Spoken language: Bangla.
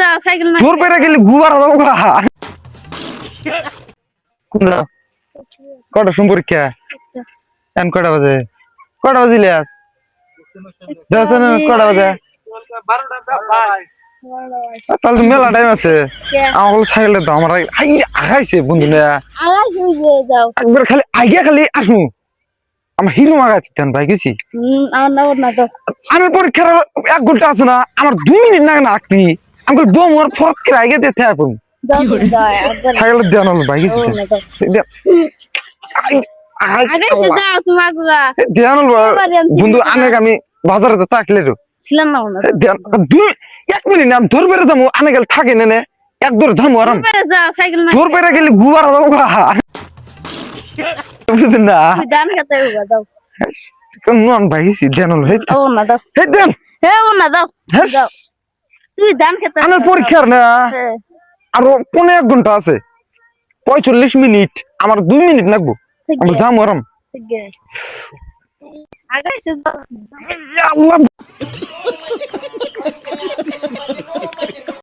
যাও সাইকেল না তোর পেরে গেলি গুবার যাবো গা কোনটা কটা সময় পরীক্ষা এখন কটা বাজে কটা বাজিলে আজ দেখছেন কটা বাজে তাহলে তো মেলা টাইম আছে আমার সাইকেলের দাম আমার আগাইছে বন্ধু না যাও একবার খালি আগে খালি আসু আমার হিরো আগাইছে তেন ভাই গেছি আমার না তো আমার পরীক্ষার 1 ঘন্টা আছে না আমার 2 মিনিট না না আঁকতি আমি বম ওর ফরক করে আগে দিতে আপন সাইকেলের দেন হলো ভাই গেছি আগাইছে যাও তুমি আগুয়া দেন হলো বন্ধু অনেক আমি বাজারে তো চাকলে ছিলাম না না 1 মিনিট আমি তোর বেড়ে যাবো আনে গেলে থাকে নেনে এক দূর যাবো আরাম যাও সাইকেল না তোর বেড়ে গেলে গুবার যাবো গা বুঝছেন না তুই দান খেতে যাও নন ভাই গেছি দেন হলো ও না দাও হে দেন হে ও না দাও যাও তুই দান খেতে আমার পরীক্ষার না আরো 1.5 ঘন্টা আছে 45 মিনিট আমার 2 মিনিট লাগবো আমি যাবো আরাম আগাইছে আল্লাহ